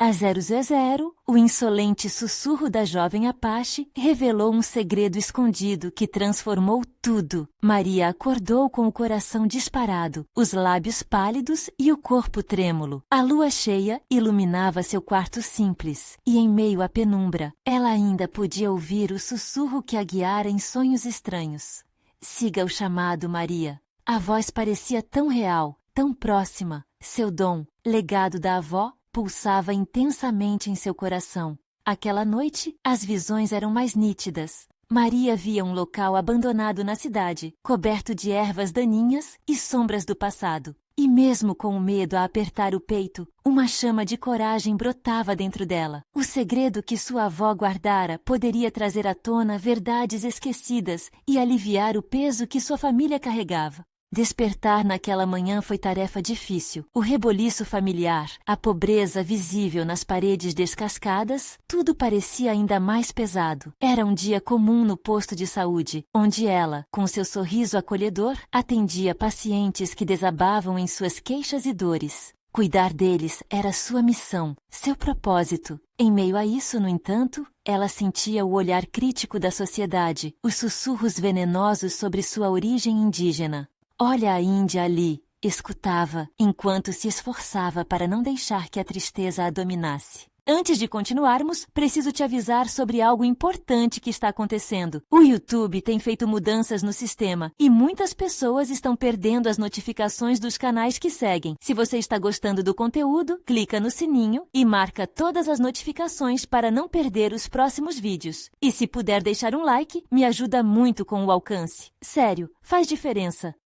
A 000, o insolente sussurro da jovem Apache revelou um segredo escondido que transformou tudo. Maria acordou com o coração disparado, os lábios pálidos e o corpo trêmulo. A lua cheia iluminava seu quarto simples, e em meio à penumbra, ela ainda podia ouvir o sussurro que a guiara em sonhos estranhos. Siga o chamado, Maria. A voz parecia tão real, tão próxima. Seu dom, legado da avó, pulsava intensamente em seu coração. Aquela noite, as visões eram mais nítidas. Maria via um local abandonado na cidade, coberto de ervas daninhas e sombras do passado. E mesmo com o medo a apertar o peito, uma chama de coragem brotava dentro dela. O segredo que sua avó guardara poderia trazer à tona verdades esquecidas e aliviar o peso que sua família carregava. Despertar naquela manhã foi tarefa difícil. O reboliço familiar, a pobreza visível nas paredes descascadas, tudo parecia ainda mais pesado. Era um dia comum no posto de saúde, onde ela, com seu sorriso acolhedor, atendia pacientes que desabavam em suas queixas e dores. Cuidar deles era sua missão, seu propósito. Em meio a isso, no entanto, ela sentia o olhar crítico da sociedade, os sussurros venenosos sobre sua origem indígena. Olha a Índia ali, escutava, enquanto se esforçava para não deixar que a tristeza a dominasse. Antes de continuarmos, preciso te avisar sobre algo importante que está acontecendo. O YouTube tem feito mudanças no sistema e muitas pessoas estão perdendo as notificações dos canais que seguem. Se você está gostando do conteúdo, clica no sininho e marca todas as notificações para não perder os próximos vídeos. E se puder deixar um like, me ajuda muito com o alcance. Sério, faz diferença.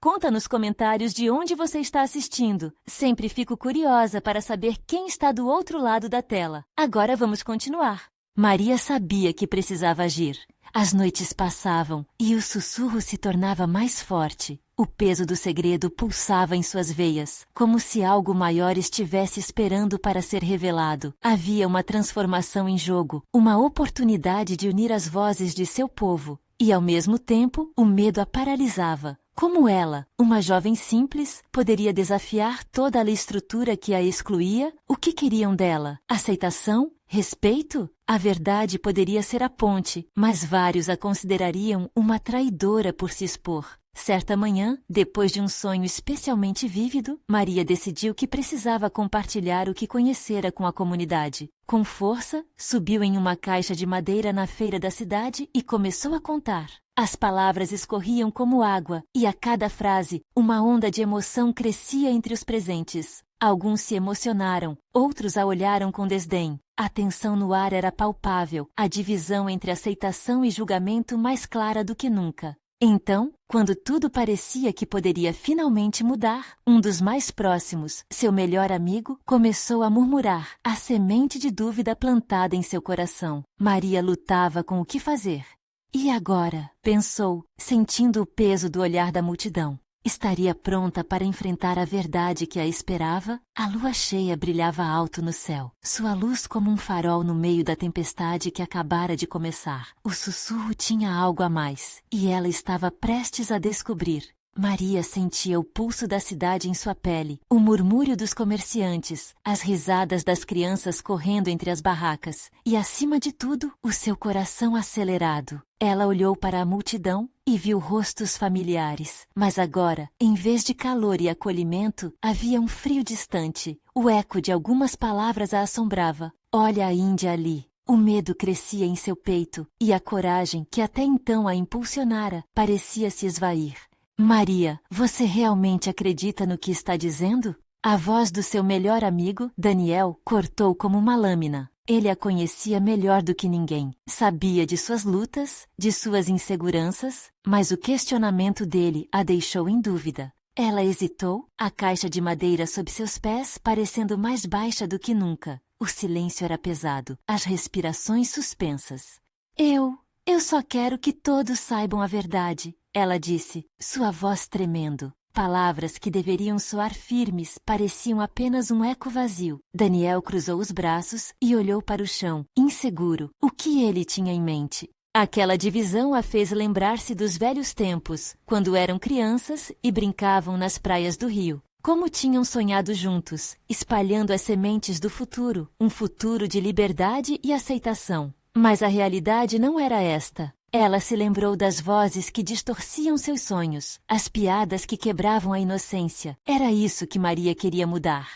Conta nos comentários de onde você está assistindo. Sempre fico curiosa para saber quem está do outro lado da tela. Agora vamos continuar. Maria sabia que precisava agir. As noites passavam e o sussurro se tornava mais forte. O peso do segredo pulsava em suas veias, como se algo maior estivesse esperando para ser revelado. Havia uma transformação em jogo, uma oportunidade de unir as vozes de seu povo. E, ao mesmo tempo, o medo a paralisava. Como ela, uma jovem simples, poderia desafiar toda a estrutura que a excluía? O que queriam dela? Aceitação? Respeito? A verdade poderia ser a ponte, mas vários a considerariam uma traidora por se expor. Certa manhã, depois de um sonho especialmente vívido, Maria decidiu que precisava compartilhar o que conhecera com a comunidade. Com força, subiu em uma caixa de madeira na feira da cidade e começou a contar. As palavras escorriam como água, e a cada frase, uma onda de emoção crescia entre os presentes. Alguns se emocionaram, outros a olharam com desdém. A tensão no ar era palpável, a divisão entre aceitação e julgamento mais clara do que nunca. Então, quando tudo parecia que poderia finalmente mudar, um dos mais próximos, seu melhor amigo, começou a murmurar, a semente de dúvida plantada em seu coração. Maria lutava com o que fazer. E agora? Pensou, sentindo o peso do olhar da multidão. Estaria pronta para enfrentar a verdade que a esperava? A lua cheia brilhava alto no céu, sua luz como um farol no meio da tempestade que acabara de começar. O sussurro tinha algo a mais, e ela estava prestes a descobrir. Maria sentia o pulso da cidade em sua pele, o murmúrio dos comerciantes, as risadas das crianças correndo entre as barracas e, acima de tudo, o seu coração acelerado. Ela olhou para a multidão e viu rostos familiares, mas agora, em vez de calor e acolhimento, havia um frio distante. O eco de algumas palavras a assombrava. Olha a Índia ali. O medo crescia em seu peito e a coragem, que até então a impulsionara, parecia se esvair. Maria, você realmente acredita no que está dizendo? A voz do seu melhor amigo, Daniel, cortou como uma lâmina. Ele a conhecia melhor do que ninguém. Sabia de suas lutas, de suas inseguranças, mas o questionamento dele a deixou em dúvida. Ela hesitou, a caixa de madeira sob seus pés parecendo mais baixa do que nunca. O silêncio era pesado, as respirações suspensas. Eu só quero que todos saibam a verdade, ela disse, sua voz tremendo. Palavras que deveriam soar firmes pareciam apenas um eco vazio. Daniel cruzou os braços e olhou para o chão, inseguro. O que ele tinha em mente? Aquela divisão a fez lembrar-se dos velhos tempos, quando eram crianças e brincavam nas praias do rio. Como tinham sonhado juntos, espalhando as sementes do futuro, um futuro de liberdade e aceitação. Mas a realidade não era esta. Ela se lembrou das vozes que distorciam seus sonhos, as piadas que quebravam a inocência. Era isso que Maria queria mudar.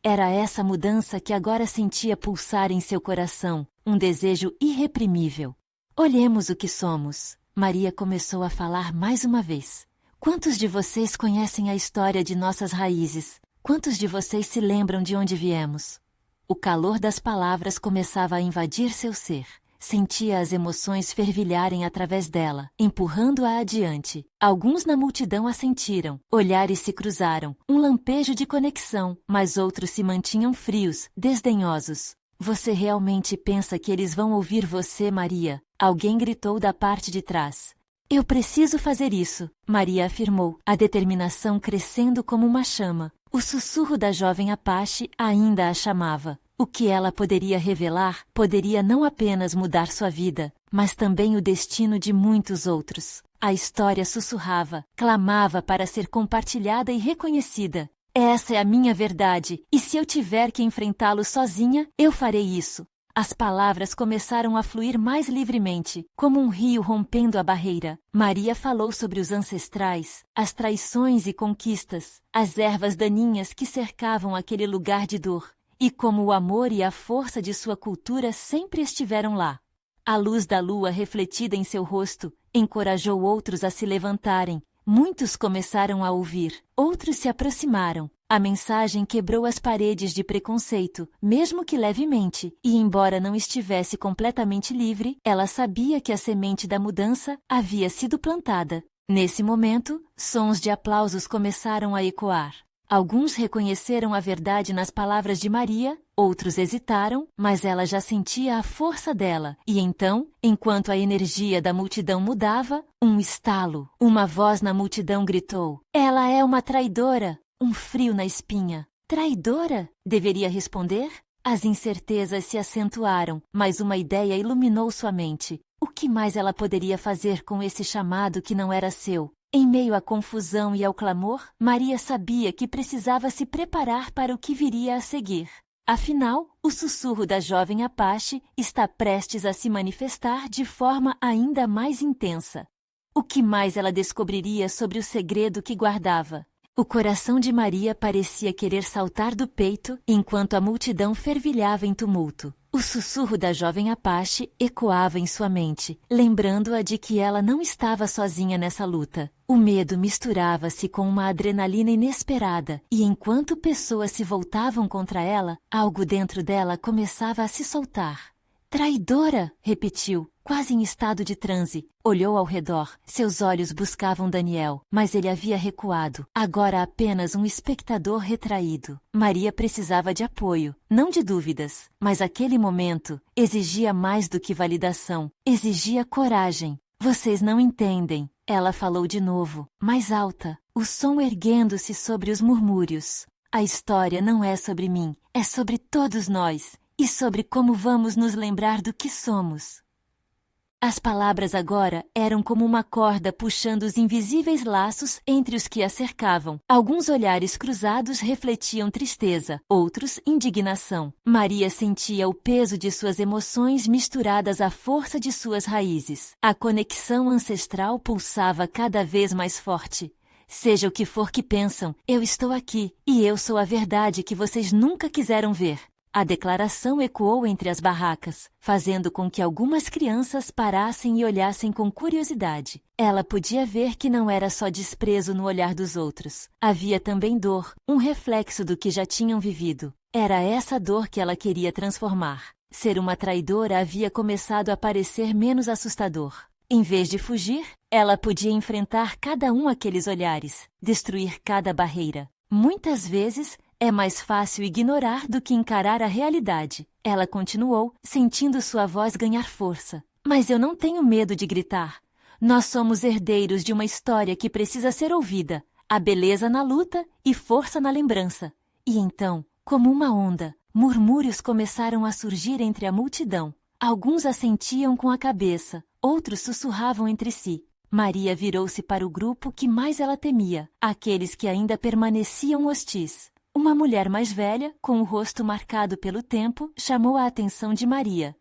Era essa mudança que agora sentia pulsar em seu coração, um desejo irreprimível. Olhemos o que somos. Maria começou a falar mais uma vez. Quantos de vocês conhecem a história de nossas raízes? Quantos de vocês se lembram de onde viemos? O calor das palavras começava a invadir seu ser. Sentia as emoções fervilharem através dela, empurrando-a adiante. Alguns na multidão assentiram, olhares se cruzaram, um lampejo de conexão, mas outros se mantinham frios, desdenhosos. Você realmente pensa que eles vão ouvir você, Maria? Alguém gritou da parte de trás. Eu preciso fazer isso, Maria afirmou, a determinação crescendo como uma chama. O sussurro da jovem Apache ainda a chamava. O que ela poderia revelar poderia não apenas mudar sua vida, mas também o destino de muitos outros. A história sussurrava, clamava para ser compartilhada e reconhecida. Essa é a minha verdade, e se eu tiver que enfrentá-lo sozinha, eu farei isso. As palavras começaram a fluir mais livremente, como um rio rompendo a barreira. Maria falou sobre os ancestrais, as traições e conquistas, as ervas daninhas que cercavam aquele lugar de dor, e como o amor e a força de sua cultura sempre estiveram lá. A luz da lua refletida em seu rosto encorajou outros a se levantarem. Muitos começaram a ouvir, outros se aproximaram. A mensagem quebrou as paredes de preconceito, mesmo que levemente, e embora não estivesse completamente livre, ela sabia que a semente da mudança havia sido plantada. Nesse momento, sons de aplausos começaram a ecoar. Alguns reconheceram a verdade nas palavras de Maria, outros hesitaram, mas ela já sentia a força dela. E então, enquanto a energia da multidão mudava, um estalo, uma voz na multidão gritou: "Ela é uma traidora!" Um frio na espinha. Traidora? Deveria responder? As incertezas se acentuaram, mas uma ideia iluminou sua mente. O que mais ela poderia fazer com esse chamado que não era seu? Em meio à confusão e ao clamor, Maria sabia que precisava se preparar para o que viria a seguir. Afinal, o sussurro da jovem Apache está prestes a se manifestar de forma ainda mais intensa. O que mais ela descobriria sobre o segredo que guardava? O coração de Maria parecia querer saltar do peito enquanto a multidão fervilhava em tumulto. O sussurro da jovem Apache ecoava em sua mente, lembrando-a de que ela não estava sozinha nessa luta. O medo misturava-se com uma adrenalina inesperada, e enquanto pessoas se voltavam contra ela, algo dentro dela começava a se soltar. "Traidora!" repetiu, quase em estado de transe. Olhou ao redor. Seus olhos buscavam Daniel, mas ele havia recuado, agora apenas um espectador retraído. Maria precisava de apoio, não de dúvidas, mas aquele momento exigia mais do que validação, exigia coragem. "Vocês não entendem", ela falou de novo, mais alta, o som erguendo-se sobre os murmúrios. "A história não é sobre mim, é sobre todos nós. E sobre como vamos nos lembrar do que somos." As palavras agora eram como uma corda puxando os invisíveis laços entre os que a cercavam. Alguns olhares cruzados refletiam tristeza, outros indignação. Maria sentia o peso de suas emoções misturadas à força de suas raízes. A conexão ancestral pulsava cada vez mais forte. "Seja o que for que pensam, eu estou aqui, e eu sou a verdade que vocês nunca quiseram ver." A declaração ecoou entre as barracas, fazendo com que algumas crianças parassem e olhassem com curiosidade. Ela podia ver que não era só desprezo no olhar dos outros. Havia também dor, um reflexo do que já tinham vivido. Era essa dor que ela queria transformar. Ser uma traidora havia começado a parecer menos assustador. Em vez de fugir, ela podia enfrentar cada um daqueles olhares, destruir cada barreira. Muitas vezes, é mais fácil ignorar do que encarar a realidade. Ela continuou, sentindo sua voz ganhar força. "Mas eu não tenho medo de gritar. Nós somos herdeiros de uma história que precisa ser ouvida. Há beleza na luta e força na lembrança." E então, como uma onda, murmúrios começaram a surgir entre a multidão. Alguns assentiam com a cabeça, outros sussurravam entre si. Maria virou-se para o grupo que mais ela temia, aqueles que ainda permaneciam hostis. Uma mulher mais velha, com o rosto marcado pelo tempo, chamou a atenção de Maria.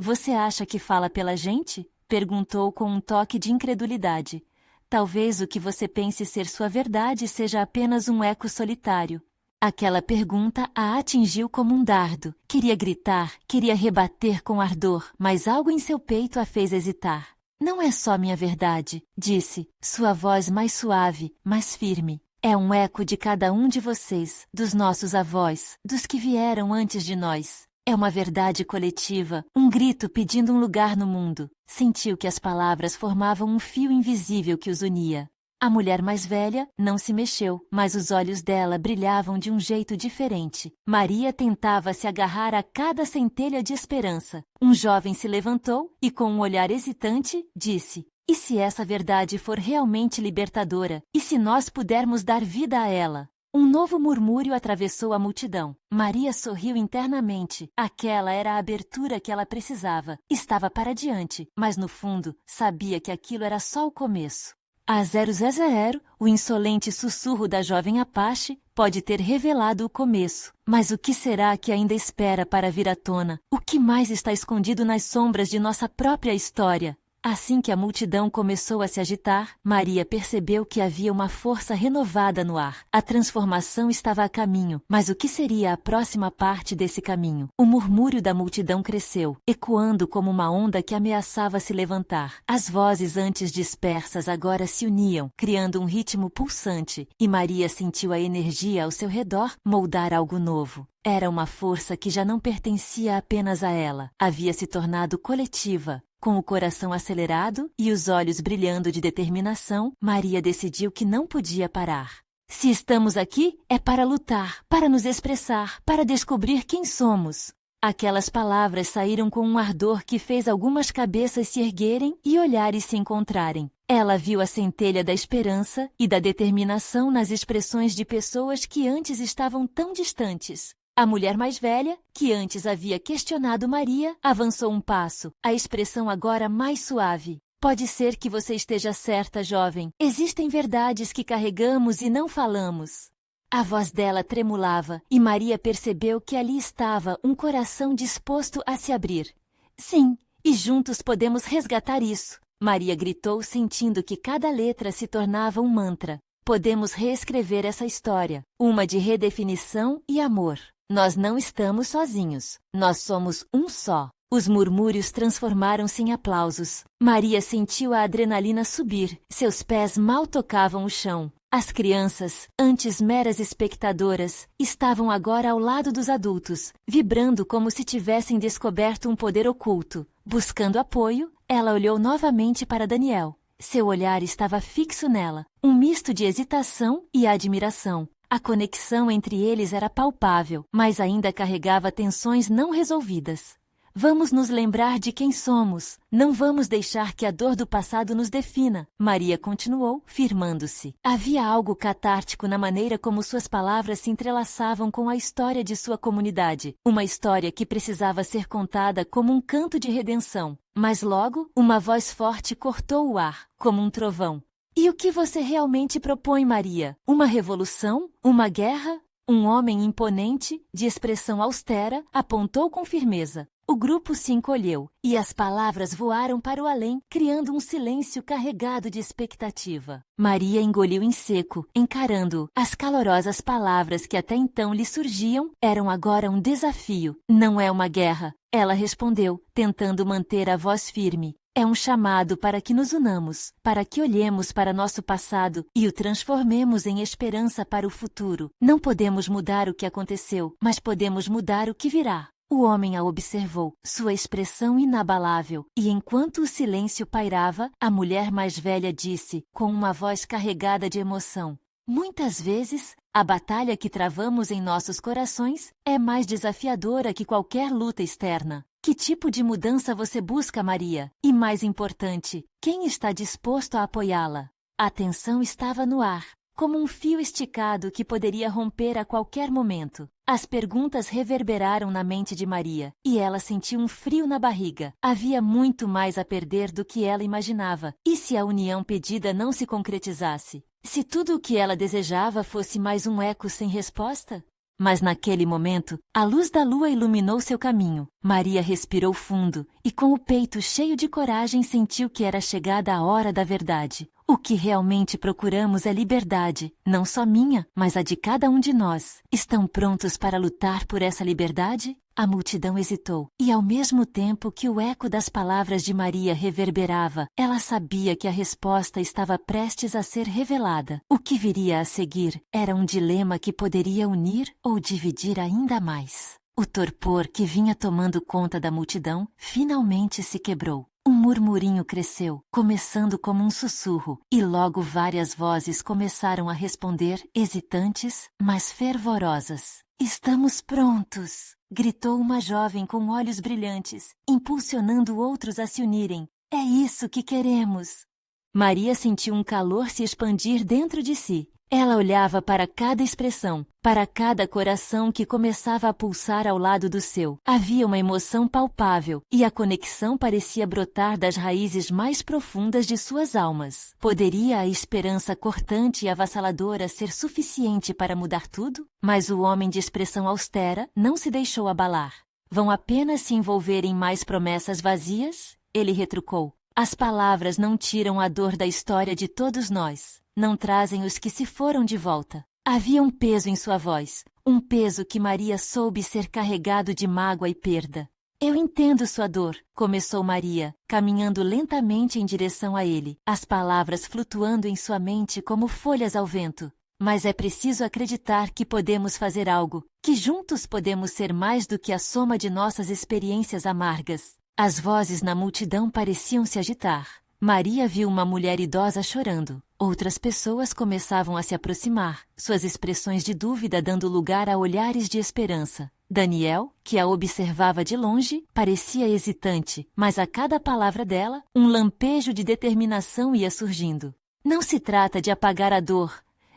Você acha que fala pela gente? Perguntou com um toque de incredulidade. Talvez o que você pense ser sua verdade seja apenas um eco solitário. Aquela pergunta a atingiu como um dardo. Queria gritar, queria rebater com ardor, mas algo em seu peito a fez hesitar. Não é só minha verdade, disse, sua voz mais suave, mais firme. É um eco de cada um de vocês, dos nossos avós, dos que vieram antes de nós. É uma verdade coletiva, um grito pedindo um lugar no mundo. Sentiu que as palavras formavam um fio invisível que os unia. A mulher mais velha não se mexeu, mas os olhos dela brilhavam de um jeito diferente. Maria tentava se agarrar a cada centelha de esperança. Um jovem se levantou e, com um olhar hesitante, disse: e se essa verdade for realmente libertadora? E se nós pudermos dar vida a ela? Um novo murmúrio atravessou a multidão. Maria sorriu internamente. Aquela era a abertura que ela precisava. Estava para diante, mas no fundo, sabia que aquilo era só o começo. A 000, o insolente sussurro da jovem Apache pode ter revelado o começo. Mas o que será que ainda espera para vir à tona? O que mais está escondido nas sombras de nossa própria história? Assim que a multidão começou a se agitar, Maria percebeu que havia uma força renovada no ar. A transformação estava a caminho, mas o que seria a próxima parte desse caminho? O murmúrio da multidão cresceu, ecoando como uma onda que ameaçava se levantar. As vozes antes dispersas agora se uniam, criando um ritmo pulsante, e Maria sentiu a energia ao seu redor moldar algo novo. Era uma força que já não pertencia apenas a ela, havia se tornado coletiva. Com o coração acelerado e os olhos brilhando de determinação, Maria decidiu que não podia parar. Se estamos aqui, é para lutar, para nos expressar, para descobrir quem somos. Aquelas palavras saíram com um ardor que fez algumas cabeças se erguerem e olhares se encontrarem. Ela viu a centelha da esperança e da determinação nas expressões de pessoas que antes estavam tão distantes. A mulher mais velha, que antes havia questionado Maria, avançou um passo, a expressão agora mais suave. Pode ser que você esteja certa, jovem. Existem verdades que carregamos e não falamos. A voz dela tremulava, e Maria percebeu que ali estava um coração disposto a se abrir. Sim, e juntos podemos resgatar isso. Maria gritou, sentindo que cada letra se tornava um mantra. Podemos reescrever essa história, uma de redefinição e amor. Nós não estamos sozinhos. Nós somos um só. Os murmúrios transformaram-se em aplausos. Maria sentiu a adrenalina subir. Seus pés mal tocavam o chão. As crianças, antes meras espectadoras, estavam agora ao lado dos adultos, vibrando como se tivessem descoberto um poder oculto. Buscando apoio, ela olhou novamente para Daniel. Seu olhar estava fixo nela, um misto de hesitação e admiração. A conexão entre eles era palpável, mas ainda carregava tensões não resolvidas. Vamos nos lembrar de quem somos. Não vamos deixar que a dor do passado nos defina. Maria continuou, firmando-se. Havia algo catártico na maneira como suas palavras se entrelaçavam com a história de sua comunidade. Uma história que precisava ser contada como um canto de redenção. Mas logo, uma voz forte cortou o ar, como um trovão. E o que você realmente propõe, Maria? Uma revolução? Uma guerra? Um homem imponente, de expressão austera, apontou com firmeza. O grupo se encolheu, e as palavras voaram para o além, criando um silêncio carregado de expectativa. Maria engoliu em seco, encarando-o. As calorosas palavras que até então lhe surgiam eram agora um desafio. Não é uma guerra, ela respondeu, tentando manter a voz firme. É um chamado para que nos unamos, para que olhemos para nosso passado e o transformemos em esperança para o futuro. Não podemos mudar o que aconteceu, mas podemos mudar o que virá. O homem a observou, sua expressão inabalável, e enquanto o silêncio pairava, a mulher mais velha disse, com uma voz carregada de emoção: muitas vezes, a batalha que travamos em nossos corações é mais desafiadora que qualquer luta externa. Que tipo de mudança você busca, Maria? E mais importante, quem está disposto a apoiá-la? A tensão estava no ar. como um fio esticado que poderia romper a qualquer momento. As perguntas reverberaram na mente de Maria, e ela sentiu um frio na barriga. Havia muito mais a perder do que ela imaginava. E se a união pedida não se concretizasse? Se tudo o que ela desejava fosse mais um eco sem resposta? Mas naquele momento, a luz da lua iluminou seu caminho. Maria respirou fundo e, com o peito cheio de coragem, sentiu que era chegada a hora da verdade. O que realmente procuramos é liberdade, não só minha, mas a de cada um de nós. Estão prontos para lutar por essa liberdade? A multidão hesitou, e ao mesmo tempo que o eco das palavras de Maria reverberava, ela sabia que a resposta estava prestes a ser revelada. O que viria a seguir era um dilema que poderia unir ou dividir ainda mais. O torpor que vinha tomando conta da multidão finalmente se quebrou. Um murmurinho cresceu, começando como um sussurro, e logo várias vozes começaram a responder, hesitantes, mas fervorosas. "Estamos prontos!" gritou uma jovem com olhos brilhantes, impulsionando outros a se unirem. "É isso que queremos!" Maria sentiu um calor se expandir dentro de si. Ela olhava para cada expressão, para cada coração que começava a pulsar ao lado do seu. Havia uma emoção palpável, e a conexão parecia brotar das raízes mais profundas de suas almas. Poderia a esperança cortante e avassaladora ser suficiente para mudar tudo? Mas o homem de expressão austera não se deixou abalar. "Vão apenas se envolver em mais promessas vazias?" Ele retrucou. "As palavras não tiram a dor da história de todos nós. Não trazem os que se foram de volta." Havia um peso em sua voz, um peso que Maria soube ser carregado de mágoa e perda. "Eu entendo sua dor", começou Maria, caminhando lentamente em direção a ele, as palavras flutuando em sua mente como folhas ao vento. "Mas é preciso acreditar que podemos fazer algo, que juntos podemos ser mais do que a soma de nossas experiências amargas." As vozes na multidão pareciam se agitar. Maria viu uma mulher idosa chorando. Outras pessoas começavam a se aproximar, suas expressões de dúvida dando lugar a olhares de esperança. Daniel, que a observava de longe, parecia hesitante, mas a cada palavra dela, um lampejo de determinação ia surgindo. "Não se trata de apagar a dor.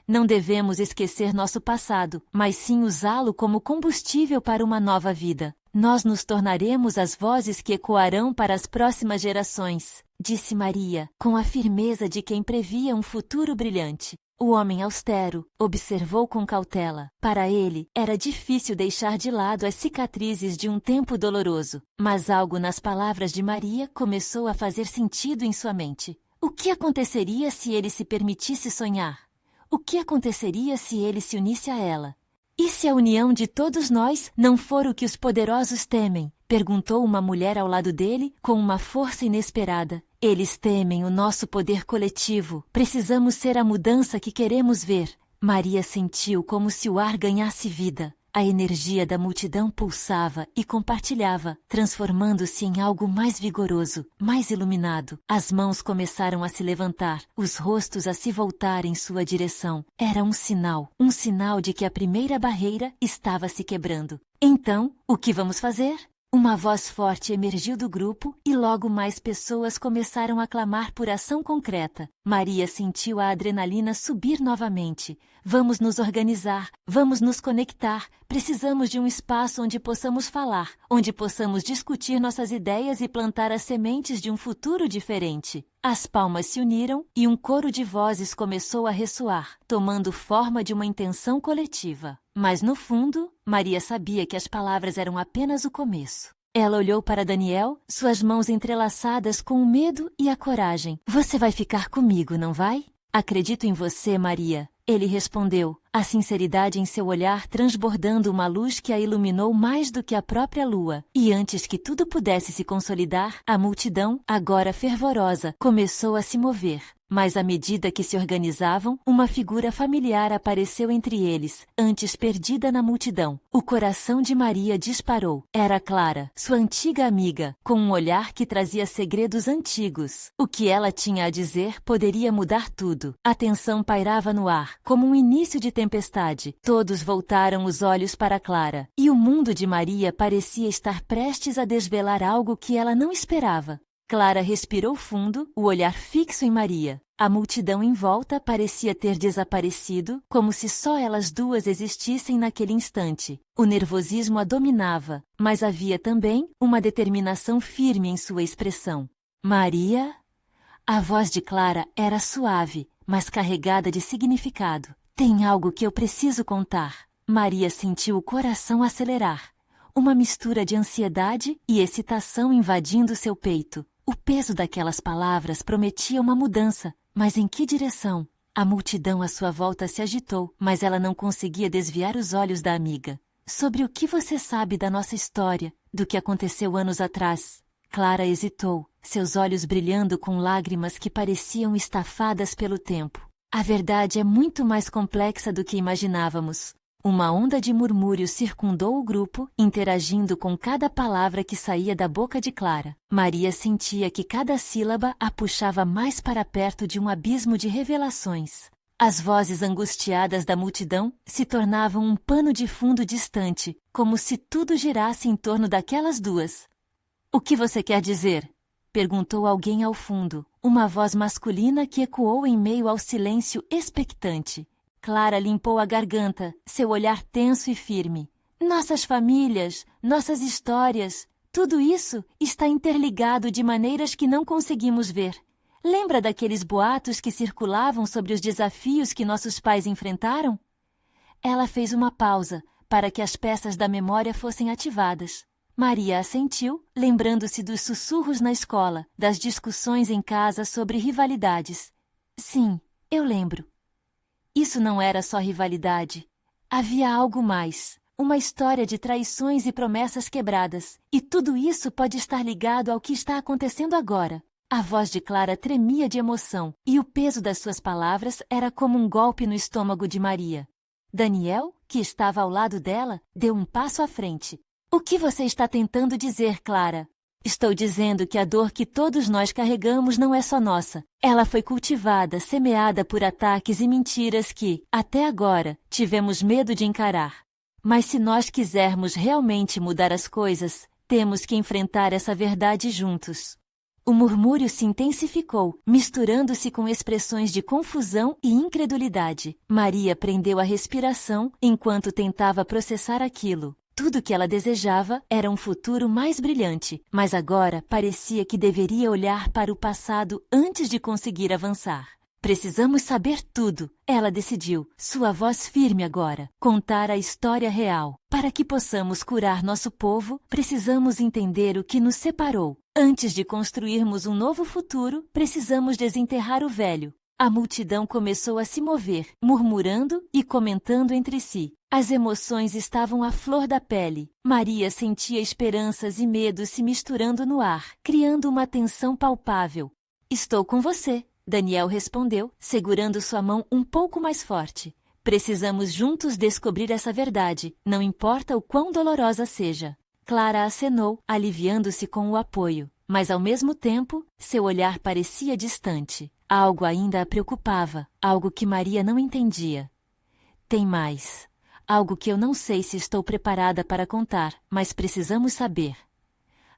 Não devemos esquecer nosso passado, mas sim usá-lo como combustível para uma nova vida. Nós nos tornaremos as vozes que ecoarão para as próximas gerações", disse Maria, com a firmeza de quem previa um futuro brilhante. O homem austero observou com cautela. Para ele, era difícil deixar de lado as cicatrizes de um tempo doloroso, mas algo nas palavras de Maria começou a fazer sentido em sua mente. O que aconteceria se ele se permitisse sonhar? O que aconteceria se ele se unisse a ela? "E se a união de todos nós não for o que os poderosos temem?" perguntou uma mulher ao lado dele com uma força inesperada. "Eles temem o nosso poder coletivo. Precisamos ser a mudança que queremos ver." Maria sentiu como se o ar ganhasse vida. A energia da multidão pulsava e compartilhava, transformando-se em algo mais vigoroso, mais iluminado. As mãos começaram a se levantar, os rostos a se voltar em sua direção. Era um sinal de que a primeira barreira estava se quebrando. "Então, o que vamos fazer?" Uma voz forte emergiu do grupo e logo mais pessoas começaram a clamar por ação concreta. Maria sentiu a adrenalina subir novamente. "Vamos nos organizar, vamos nos conectar. Precisamos de um espaço onde possamos falar, onde possamos discutir nossas ideias e plantar as sementes de um futuro diferente." As palmas se uniram e um coro de vozes começou a ressoar, tomando forma de uma intenção coletiva. Mas no fundo, Maria sabia que as palavras eram apenas o começo. Ela olhou para Daniel, suas mãos entrelaçadas com o medo e a coragem. "Você vai ficar comigo, não vai?" "Acredito em você, Maria." Ele respondeu, a sinceridade em seu olhar transbordando uma luz que a iluminou mais do que a própria lua. E antes que tudo pudesse se consolidar, a multidão, agora fervorosa, começou a se mover. Mas à medida que se organizavam, uma figura familiar apareceu entre eles, antes perdida na multidão. O coração de Maria disparou. Era Clara, sua antiga amiga, com um olhar que trazia segredos antigos. O que ela tinha a dizer poderia mudar tudo. A tensão pairava no ar, como um início de tempestade. Todos voltaram os olhos para Clara, e o mundo de Maria parecia estar prestes a desvelar algo que ela não esperava. Clara respirou fundo, o olhar fixo em Maria. A multidão em volta parecia ter desaparecido, como se só elas duas existissem naquele instante. O nervosismo a dominava, mas havia também uma determinação firme em sua expressão. Maria? A voz de Clara era suave, mas carregada de significado. Tem algo que eu preciso contar. Maria sentiu o coração acelerar. Uma mistura de ansiedade e excitação invadindo seu peito. O peso daquelas palavras prometia uma mudança. Mas em que direção? A multidão à sua volta se agitou, mas ela não conseguia desviar os olhos da amiga. Sobre o que você sabe da nossa história, do que aconteceu anos atrás? Clara hesitou, seus olhos brilhando com lágrimas que pareciam estafadas pelo tempo. A verdade é muito mais complexa do que imaginávamos. Uma onda de murmúrios circundou o grupo, interagindo com cada palavra que saía da boca de Clara. Maria sentia que cada sílaba a puxava mais para perto de um abismo de revelações. As vozes angustiadas da multidão se tornavam um pano de fundo distante, como se tudo girasse em torno daquelas duas. — O que você quer dizer? Perguntou alguém ao fundo, uma voz masculina que ecoou em meio ao silêncio expectante. Clara limpou a garganta, seu olhar tenso e firme. Nossas famílias, nossas histórias, tudo isso está interligado de maneiras que não conseguimos ver. Lembra daqueles boatos que circulavam sobre os desafios que nossos pais enfrentaram? Ela fez uma pausa para que as peças da memória fossem ativadas. Maria assentiu, lembrando-se dos sussurros na escola, das discussões em casa sobre rivalidades. Sim, eu lembro. Isso não era só rivalidade. Havia algo mais. Uma história de traições e promessas quebradas. E tudo isso pode estar ligado ao que está acontecendo agora. A voz de Clara tremia de emoção, e o peso das suas palavras era como um golpe no estômago de Maria. Daniel, que estava ao lado dela, deu um passo à frente. — O que você está tentando dizer, Clara? Estou dizendo que a dor que todos nós carregamos não é só nossa. Ela foi cultivada, semeada por ataques e mentiras que, até agora, tivemos medo de encarar. Mas se nós quisermos realmente mudar as coisas, temos que enfrentar essa verdade juntos. O murmúrio se intensificou, misturando-se com expressões de confusão e incredulidade. Maria prendeu a respiração enquanto tentava processar aquilo. Tudo que ela desejava era um futuro mais brilhante, mas agora parecia que deveria olhar para o passado antes de conseguir avançar. Precisamos saber tudo, ela decidiu, sua voz firme agora, contar a história real. Para que possamos curar nosso povo, precisamos entender o que nos separou. Antes de construirmos um novo futuro, precisamos desenterrar o velho. A multidão começou a se mover, murmurando e comentando entre si. As emoções estavam à flor da pele. Maria sentia esperanças e medos se misturando no ar, criando uma tensão palpável. — Estou com você, Daniel respondeu, segurando sua mão um pouco mais forte. Precisamos juntos descobrir essa verdade, não importa o quão dolorosa seja. Clara acenou, aliviando-se com o apoio, mas ao mesmo tempo, seu olhar parecia distante. Algo ainda a preocupava, algo que Maria não entendia. Tem mais. Algo que eu não sei se estou preparada para contar, mas precisamos saber.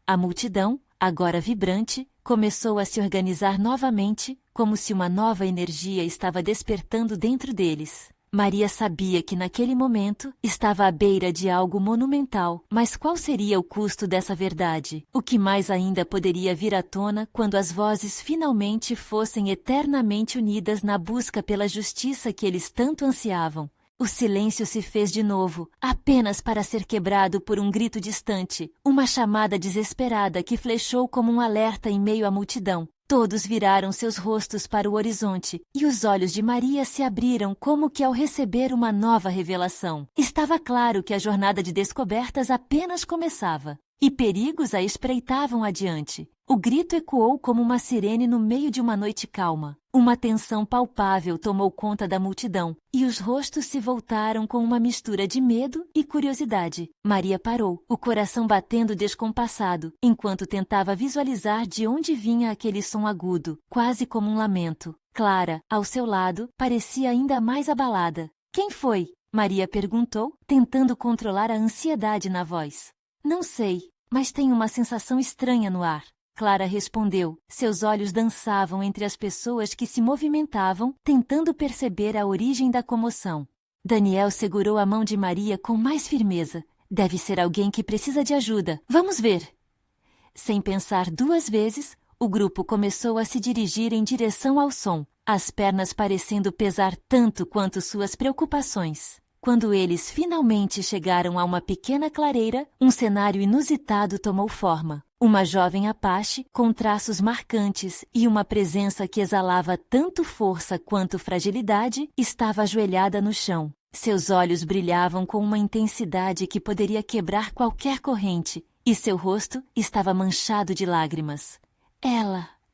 A multidão, agora vibrante, começou a se organizar novamente, como se uma nova energia estava despertando dentro deles. Maria sabia que naquele momento estava à beira de algo monumental, mas qual seria o custo dessa verdade? O que mais ainda poderia vir à tona quando as vozes finalmente fossem eternamente unidas na busca pela justiça que eles tanto ansiavam? O silêncio se fez de novo, apenas para ser quebrado por um grito distante, uma chamada desesperada que flechou como um alerta em meio à multidão. Todos viraram seus rostos para o horizonte, e os olhos de Maria se abriram como que ao receber uma nova revelação. Estava claro que a jornada de descobertas apenas começava, e perigos a espreitavam adiante. O grito ecoou como uma sirene no meio de uma noite calma. Uma tensão palpável tomou conta da multidão, e os rostos se voltaram com uma mistura de medo e curiosidade. Maria parou, o coração batendo descompassado, enquanto tentava visualizar de onde vinha aquele som agudo, quase como um lamento. Clara, ao seu lado, parecia ainda mais abalada. — Quem foi? Maria perguntou, tentando controlar a ansiedade na voz. — Não sei, mas tenho uma sensação estranha no ar. Clara respondeu. Seus olhos dançavam entre as pessoas que se movimentavam, tentando perceber a origem da comoção. Daniel segurou a mão de Maria com mais firmeza. Deve ser alguém que precisa de ajuda. Vamos ver. Sem pensar duas vezes, o grupo começou a se dirigir em direção ao som, as pernas parecendo pesar tanto quanto suas preocupações. Quando eles finalmente chegaram a uma pequena clareira, um cenário inusitado tomou forma. Uma jovem Apache, com traços marcantes e uma presença que exalava tanto força quanto fragilidade, estava ajoelhada no chão. Seus olhos brilhavam com uma intensidade que poderia quebrar qualquer corrente, e seu rosto estava manchado de lágrimas.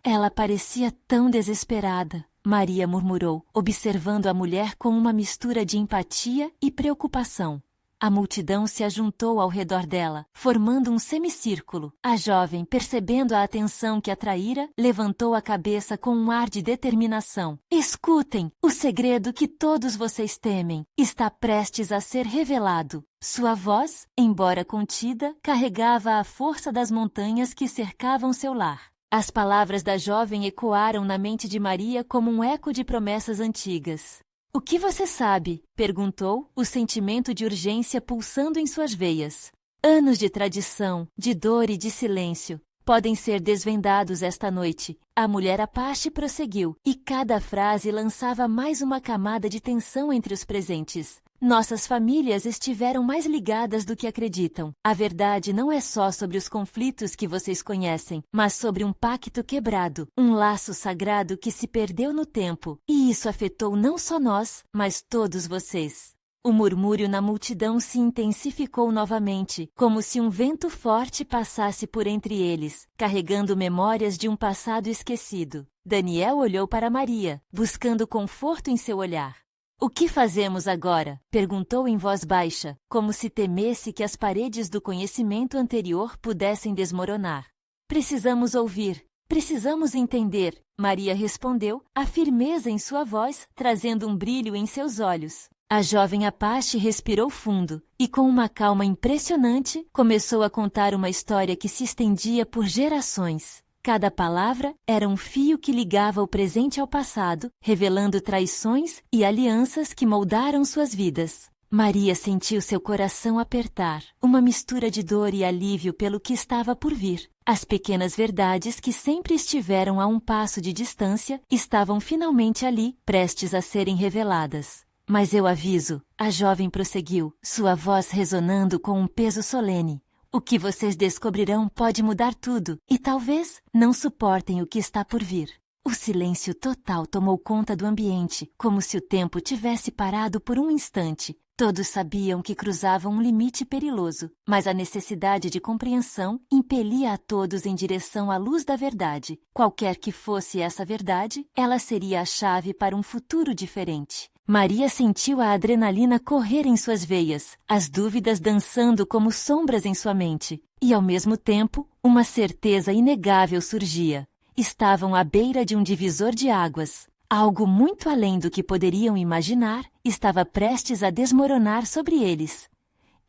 Ela parecia tão desesperada, Maria murmurou, observando a mulher com uma mistura de empatia e preocupação. A multidão se ajuntou ao redor dela, formando um semicírculo. A jovem, percebendo a atenção que atraíra, levantou a cabeça com um ar de determinação. Escutem! O segredo que todos vocês temem está prestes a ser revelado. Sua voz, embora contida, carregava a força das montanhas que cercavam seu lar. As palavras da jovem ecoaram na mente de Maria como um eco de promessas antigas. O que você sabe? Perguntou, o sentimento de urgência pulsando em suas veias. Anos de tradição, de dor e de silêncio, podem ser desvendados esta noite. A mulher Apache prosseguiu, e cada frase lançava mais uma camada de tensão entre os presentes. Nossas famílias estiveram mais ligadas do que acreditam. A verdade não é só sobre os conflitos que vocês conhecem, mas sobre um pacto quebrado, um laço sagrado que se perdeu no tempo. E isso afetou não só nós, mas todos vocês. O murmúrio na multidão se intensificou novamente, como se um vento forte passasse por entre eles, carregando memórias de um passado esquecido. Daniel olhou para Maria, buscando conforto em seu olhar. O que fazemos agora? Perguntou em voz baixa, como se temesse que as paredes do conhecimento anterior pudessem desmoronar. Precisamos ouvir, precisamos entender, Maria respondeu, a firmeza em sua voz trazendo um brilho em seus olhos. A jovem Apache respirou fundo e, com uma calma impressionante, começou a contar uma história que se estendia por gerações. Cada palavra era um fio que ligava o presente ao passado, revelando traições e alianças que moldaram suas vidas. Maria sentiu seu coração apertar, uma mistura de dor e alívio pelo que estava por vir. As pequenas verdades que sempre estiveram a um passo de distância estavam finalmente ali, prestes a serem reveladas. Mas eu aviso, a jovem prosseguiu, sua voz ressonando com um peso solene. O que vocês descobrirão pode mudar tudo, e talvez não suportem o que está por vir. O silêncio total tomou conta do ambiente, como se o tempo tivesse parado por um instante. Todos sabiam que cruzavam um limite perigoso, mas a necessidade de compreensão impelia a todos em direção à luz da verdade. Qualquer que fosse essa verdade, ela seria a chave para um futuro diferente. Maria sentiu a adrenalina correr em suas veias, as dúvidas dançando como sombras em sua mente. E, ao mesmo tempo, uma certeza inegável surgia. Estavam à beira de um divisor de águas. Algo muito além do que poderiam imaginar estava prestes a desmoronar sobre eles.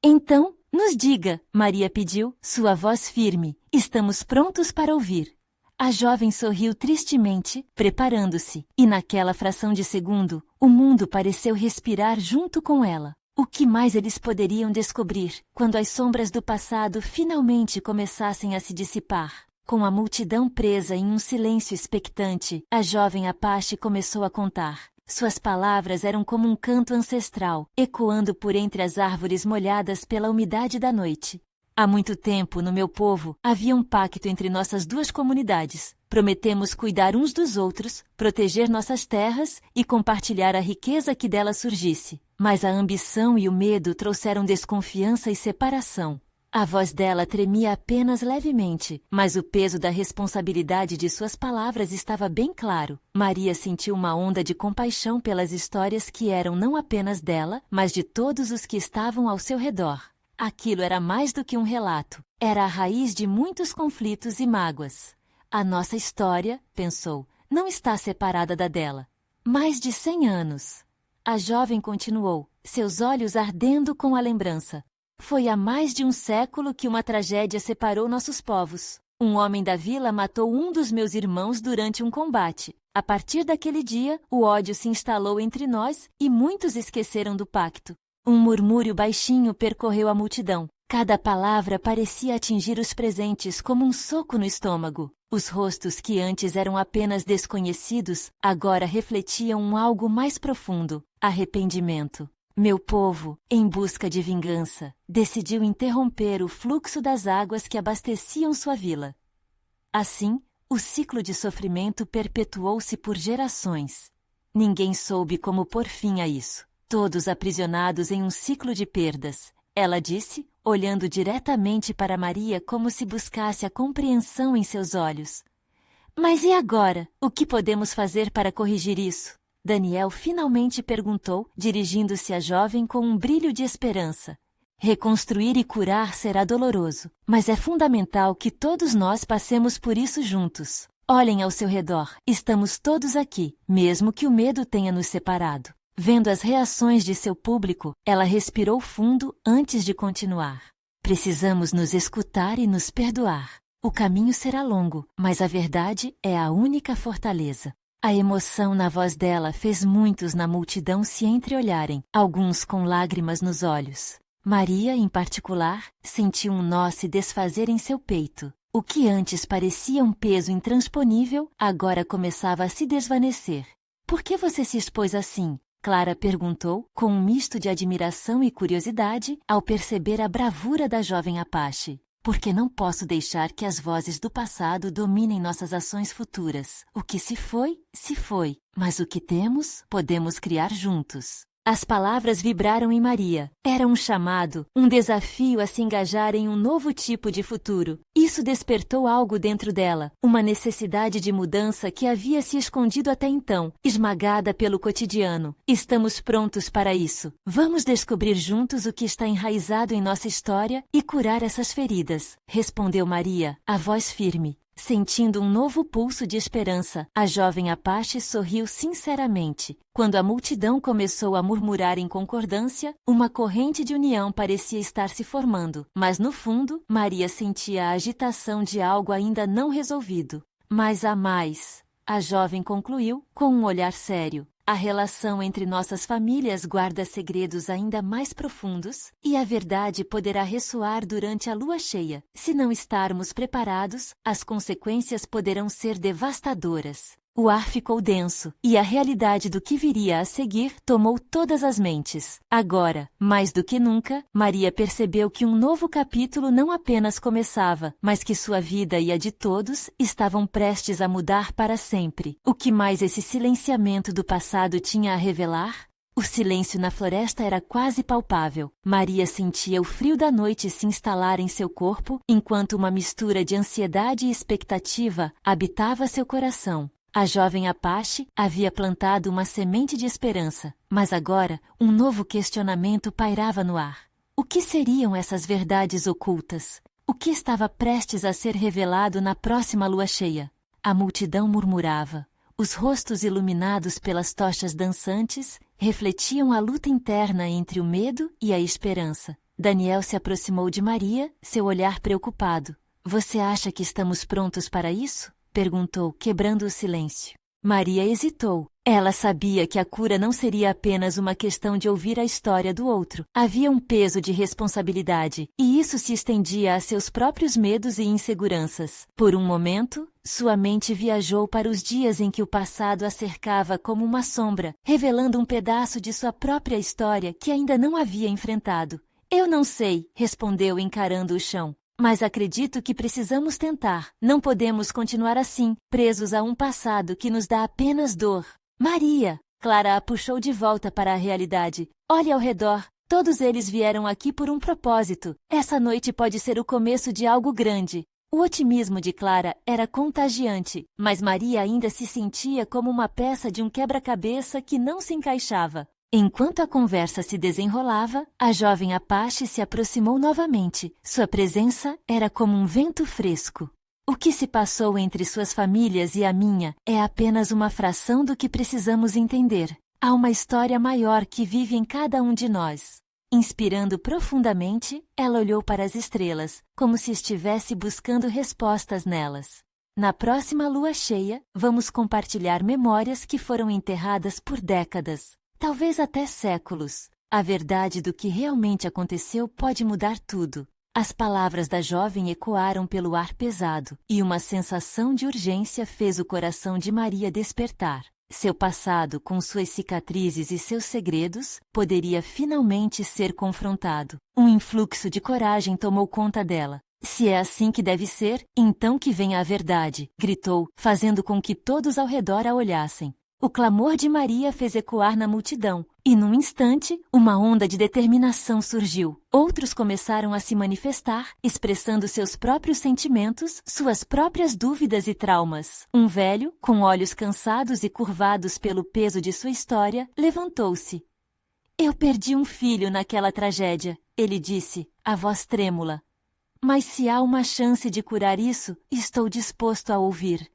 Então, nos diga, Maria pediu, sua voz firme. Estamos prontos para ouvir. A jovem sorriu tristemente, preparando-se, e naquela fração de segundo, o mundo pareceu respirar junto com ela. O que mais eles poderiam descobrir quando as sombras do passado finalmente começassem a se dissipar? Com a multidão presa em um silêncio expectante, a jovem Apache começou a contar. Suas palavras eram como um canto ancestral, ecoando por entre as árvores molhadas pela umidade da noite. Há muito tempo, no meu povo, havia um pacto entre nossas duas comunidades. Prometemos cuidar uns dos outros, proteger nossas terras e compartilhar a riqueza que dela surgisse. Mas a ambição e o medo trouxeram desconfiança e separação. A voz dela tremia apenas levemente, mas o peso da responsabilidade de suas palavras estava bem claro. Maria sentiu uma onda de compaixão pelas histórias que eram não apenas dela, mas de todos os que estavam ao seu redor. Aquilo era mais do que um relato. Era a raiz de muitos conflitos e mágoas. A nossa história, pensou, não está separada da dela. Mais de 100 anos. A jovem continuou, seus olhos ardendo com a lembrança. Foi há mais de um século que uma tragédia separou nossos povos. Um homem da vila matou um dos meus irmãos durante um combate. A partir daquele dia, o ódio se instalou entre nós e muitos esqueceram do pacto. Um murmúrio baixinho percorreu a multidão. Cada palavra parecia atingir os presentes como um soco no estômago. Os rostos que antes eram apenas desconhecidos, agora refletiam algo mais profundo: arrependimento. Meu povo, em busca de vingança, decidiu interromper o fluxo das águas que abasteciam sua vila. Assim, o ciclo de sofrimento perpetuou-se por gerações. Ninguém soube como pôr fim a isso. Todos aprisionados em um ciclo de perdas. Ela disse, olhando diretamente para Maria como se buscasse a compreensão em seus olhos. Mas e agora? O que podemos fazer para corrigir isso? Daniel finalmente perguntou, dirigindo-se à jovem com um brilho de esperança. Reconstruir e curar será doloroso, mas é fundamental que todos nós passemos por isso juntos. Olhem ao seu redor, estamos todos aqui, mesmo que o medo tenha nos separado. Vendo as reações de seu público, ela respirou fundo antes de continuar. Precisamos nos escutar e nos perdoar. O caminho será longo, mas a verdade é a única fortaleza. A emoção na voz dela fez muitos na multidão se entreolharem, alguns com lágrimas nos olhos. Maria, em particular, sentiu um nó se desfazer em seu peito. O que antes parecia um peso intransponível, agora começava a se desvanecer. Por que você se expôs assim? Clara perguntou, com um misto de admiração e curiosidade, ao perceber a bravura da jovem Apache. Porque não posso deixar que as vozes do passado dominem nossas ações futuras. O que se foi, mas o que temos, podemos criar juntos. As palavras vibraram em Maria. Era um chamado, um desafio a se engajar em um novo tipo de futuro. Isso despertou algo dentro dela, uma necessidade de mudança que havia se escondido até então, esmagada pelo cotidiano. Estamos prontos para isso. Vamos descobrir juntos o que está enraizado em nossa história e curar essas feridas, respondeu Maria, a voz firme. Sentindo um novo pulso de esperança, a jovem Apache sorriu sinceramente. Quando a multidão começou a murmurar em concordância, uma corrente de união parecia estar se formando, mas no fundo, Maria sentia a agitação de algo ainda não resolvido. Mas há mais, a jovem concluiu, com um olhar sério. A relação entre nossas famílias guarda segredos ainda mais profundos, e a verdade poderá ressoar durante a lua cheia. Se não estarmos preparados, as consequências poderão ser devastadoras. O ar ficou denso, e a realidade do que viria a seguir tomou todas as mentes. Agora, mais do que nunca, Maria percebeu que um novo capítulo não apenas começava, mas que sua vida e a de todos estavam prestes a mudar para sempre. O que mais esse silenciamento do passado tinha a revelar? O silêncio na floresta era quase palpável. Maria sentia o frio da noite se instalar em seu corpo, enquanto uma mistura de ansiedade e expectativa habitava seu coração. A jovem Apache havia plantado uma semente de esperança, mas agora um novo questionamento pairava no ar. O que seriam essas verdades ocultas? O que estava prestes a ser revelado na próxima lua cheia? A multidão murmurava. Os rostos iluminados pelas tochas dançantes refletiam a luta interna entre o medo e a esperança. Daniel se aproximou de Maria, seu olhar preocupado. Você acha que estamos prontos para isso? Perguntou, quebrando o silêncio. Maria hesitou. Ela sabia que a cura não seria apenas uma questão de ouvir a história do outro. Havia um peso de responsabilidade, e isso se estendia a seus próprios medos e inseguranças. Por um momento, sua mente viajou para os dias em que o passado a cercava como uma sombra, revelando um pedaço de sua própria história que ainda não havia enfrentado. Eu não sei, respondeu encarando o chão. Mas acredito que precisamos tentar. Não podemos continuar assim, presos a um passado que nos dá apenas dor. Maria! Clara a puxou de volta para a realidade. Olhe ao redor. Todos eles vieram aqui por um propósito. Essa noite pode ser o começo de algo grande. O otimismo de Clara era contagiante, mas Maria ainda se sentia como uma peça de um quebra-cabeça que não se encaixava. Enquanto a conversa se desenrolava, a jovem Apache se aproximou novamente. Sua presença era como um vento fresco. O que se passou entre suas famílias e a minha é apenas uma fração do que precisamos entender. Há uma história maior que vive em cada um de nós. Inspirando profundamente, ela olhou para as estrelas, como se estivesse buscando respostas nelas. Na próxima lua cheia, vamos compartilhar memórias que foram enterradas por décadas, talvez até séculos. A verdade do que realmente aconteceu pode mudar tudo. As palavras da jovem ecoaram pelo ar pesado, e uma sensação de urgência fez o coração de Maria despertar. Seu passado, com suas cicatrizes e seus segredos, poderia finalmente ser confrontado. Um influxo de coragem tomou conta dela. Se é assim que deve ser, então que venha a verdade, gritou, fazendo com que todos ao redor a olhassem. O clamor de Maria fez ecoar na multidão, e num instante, uma onda de determinação surgiu. Outros começaram a se manifestar, expressando seus próprios sentimentos, suas próprias dúvidas e traumas. Um velho, com olhos cansados e curvados pelo peso de sua história, levantou-se. Eu perdi um filho naquela tragédia, ele disse, a voz trêmula. Mas se há uma chance de curar isso, estou disposto a ouvir.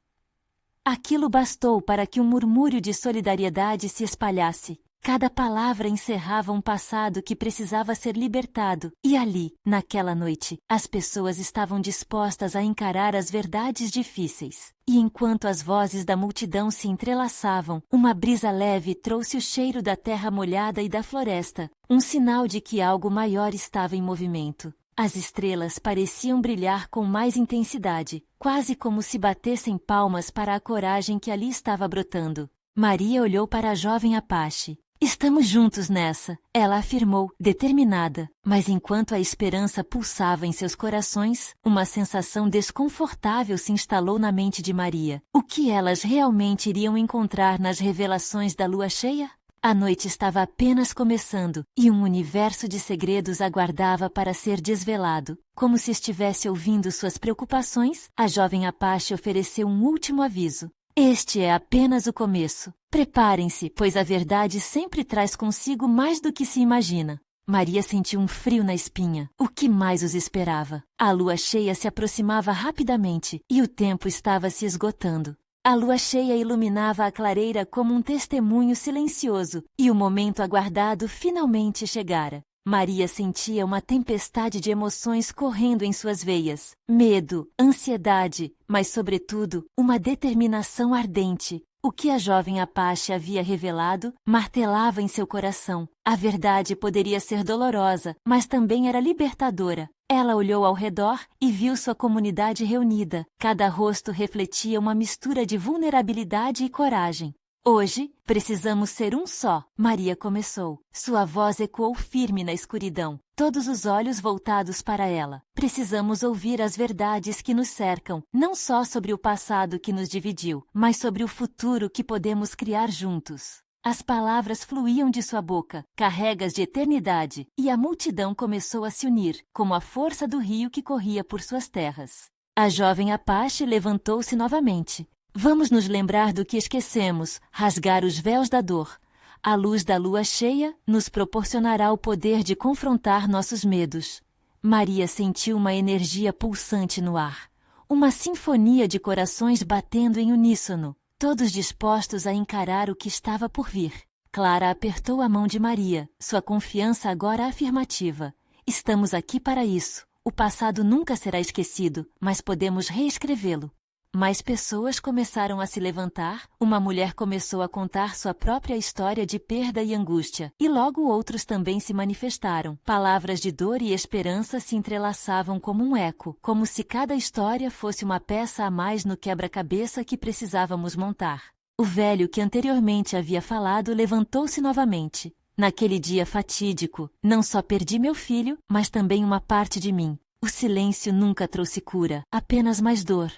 Aquilo bastou para que um murmúrio de solidariedade se espalhasse. Cada palavra encerrava um passado que precisava ser libertado. E ali, naquela noite, as pessoas estavam dispostas a encarar as verdades difíceis. E enquanto as vozes da multidão se entrelaçavam, uma brisa leve trouxe o cheiro da terra molhada e da floresta, um sinal de que algo maior estava em movimento. As estrelas pareciam brilhar com mais intensidade, quase como se batessem palmas para a coragem que ali estava brotando. Maria olhou para a jovem Apache. Estamos juntos nessa, ela afirmou, determinada. Mas enquanto a esperança pulsava em seus corações, uma sensação desconfortável se instalou na mente de Maria. O que elas realmente iriam encontrar nas revelações da lua cheia? A noite estava apenas começando, e um universo de segredos aguardava para ser desvelado. Como se estivesse ouvindo suas preocupações, a jovem Apache ofereceu um último aviso. Este é apenas o começo. Preparem-se, pois a verdade sempre traz consigo mais do que se imagina. Maria sentiu um frio na espinha. O que mais os esperava? A lua cheia se aproximava rapidamente, e o tempo estava se esgotando. A lua cheia iluminava a clareira como um testemunho silencioso, e o momento aguardado finalmente chegara. Maria sentia uma tempestade de emoções correndo em suas veias. Medo, ansiedade, mas, sobretudo, uma determinação ardente. O que a jovem Apache havia revelado martelava em seu coração. A verdade poderia ser dolorosa, mas também era libertadora. Ela olhou ao redor e viu sua comunidade reunida. Cada rosto refletia uma mistura de vulnerabilidade e coragem. Hoje, precisamos ser um só, Maria começou. Sua voz ecoou firme na escuridão, todos os olhos voltados para ela. Precisamos ouvir as verdades que nos cercam, não só sobre o passado que nos dividiu, mas sobre o futuro que podemos criar juntos. As palavras fluíam de sua boca, carregas de eternidade, e a multidão começou a se unir, como a força do rio que corria por suas terras. A jovem Apache levantou-se novamente. Vamos nos lembrar do que esquecemos, rasgar os véus da dor. A luz da lua cheia nos proporcionará o poder de confrontar nossos medos. Maria sentiu uma energia pulsante no ar, uma sinfonia de corações batendo em uníssono, todos dispostos a encarar o que estava por vir. Clara apertou a mão de Maria, sua confiança agora afirmativa. Estamos aqui para isso. O passado nunca será esquecido, mas podemos reescrevê-lo. Mais pessoas começaram a se levantar, uma mulher começou a contar sua própria história de perda e angústia, e logo outros também se manifestaram. Palavras de dor e esperança se entrelaçavam como um eco, como se cada história fosse uma peça a mais no quebra-cabeça que precisávamos montar. O velho que anteriormente havia falado levantou-se novamente. Naquele dia fatídico, não só perdi meu filho, mas também uma parte de mim. O silêncio nunca trouxe cura, apenas mais dor.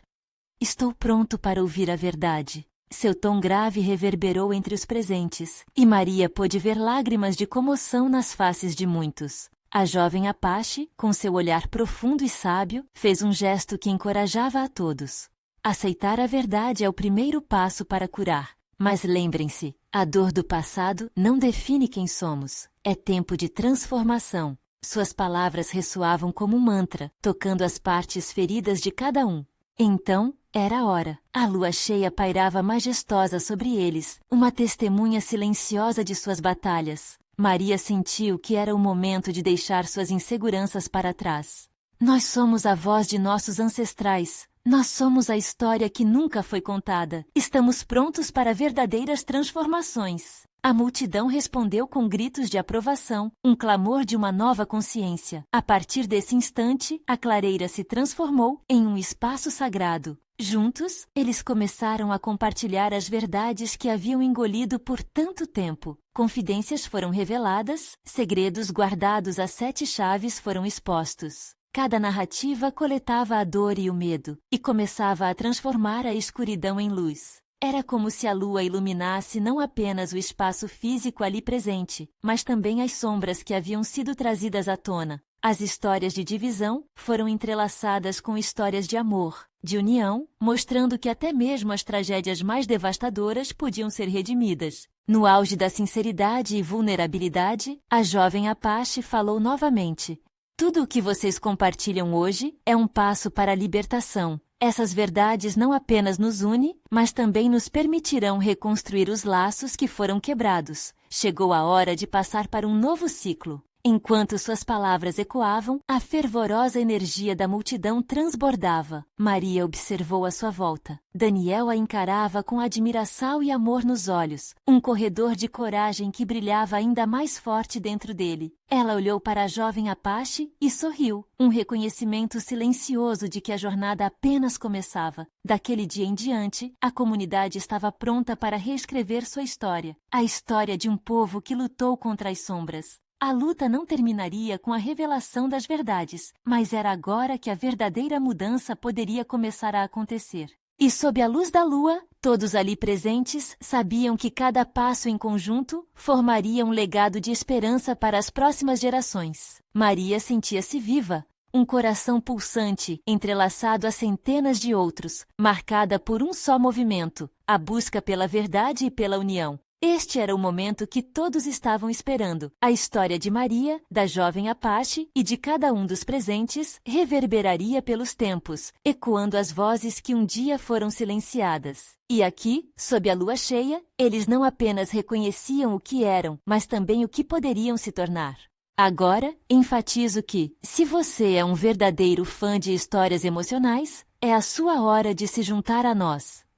Estou pronto para ouvir a verdade. Seu tom grave reverberou entre os presentes, e Maria pôde ver lágrimas de comoção nas faces de muitos. A jovem Apache, com seu olhar profundo e sábio, fez um gesto que encorajava a todos. Aceitar a verdade é o primeiro passo para curar. Mas lembrem-se, a dor do passado não define quem somos. É tempo de transformação. Suas palavras ressoavam como um mantra, tocando as partes feridas de cada um. Então, era a hora. A lua cheia pairava majestosa sobre eles, uma testemunha silenciosa de suas batalhas. Maria sentiu que era o momento de deixar suas inseguranças para trás. Nós somos a voz de nossos ancestrais. Nós somos a história que nunca foi contada. Estamos prontos para verdadeiras transformações. A multidão respondeu com gritos de aprovação, um clamor de uma nova consciência. A partir desse instante, a clareira se transformou em um espaço sagrado. Juntos, eles começaram a compartilhar as verdades que haviam engolido por tanto tempo. Confidências foram reveladas, segredos guardados a 7 chaves foram expostos. Cada narrativa coletava a dor e o medo, e começava a transformar a escuridão em luz. Era como se a lua iluminasse não apenas o espaço físico ali presente, mas também as sombras que haviam sido trazidas à tona. As histórias de divisão foram entrelaçadas com histórias de amor, de união, mostrando que até mesmo as tragédias mais devastadoras podiam ser redimidas. No auge da sinceridade e vulnerabilidade, a jovem Apache falou novamente: "Tudo o que vocês compartilham hoje é um passo para a libertação. Essas verdades não apenas nos unem, mas também nos permitirão reconstruir os laços que foram quebrados. Chegou a hora de passar para um novo ciclo." Enquanto suas palavras ecoavam, a fervorosa energia da multidão transbordava. Maria observou à sua volta. Daniel a encarava com admiração e amor nos olhos, um corredor de coragem que brilhava ainda mais forte dentro dele. Ela olhou para a jovem Apache e sorriu, um reconhecimento silencioso de que a jornada apenas começava. Daquele dia em diante, a comunidade estava pronta para reescrever sua história, a história de um povo que lutou contra as sombras. A luta não terminaria com a revelação das verdades, mas era agora que a verdadeira mudança poderia começar a acontecer. E sob a luz da lua, todos ali presentes sabiam que cada passo em conjunto formaria um legado de esperança para as próximas gerações. Maria sentia-se viva, um coração pulsante, entrelaçado a centenas de outros, marcada por um só movimento, a busca pela verdade e pela união. Este era o momento que todos estavam esperando. A história de Maria, da jovem Apache e de cada um dos presentes reverberaria pelos tempos, ecoando as vozes que um dia foram silenciadas. E aqui, sob a lua cheia, eles não apenas reconheciam o que eram, mas também o que poderiam se tornar. Agora, enfatizo que, se você é um verdadeiro fã de histórias emocionais, é a sua hora de se juntar a nós.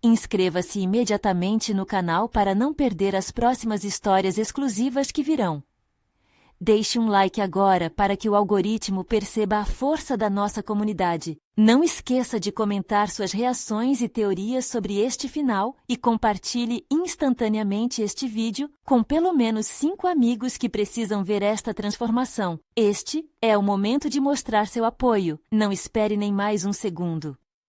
Inscreva-se imediatamente no canal para não perder as próximas histórias exclusivas que virão. Deixe um like agora para que o algoritmo perceba a força da nossa comunidade. Não esqueça de comentar suas reações e teorias sobre este final e compartilhe instantaneamente este vídeo com pelo menos 5 amigos que precisam ver esta transformação. Este é o momento de mostrar seu apoio. Não espere nem mais um segundo.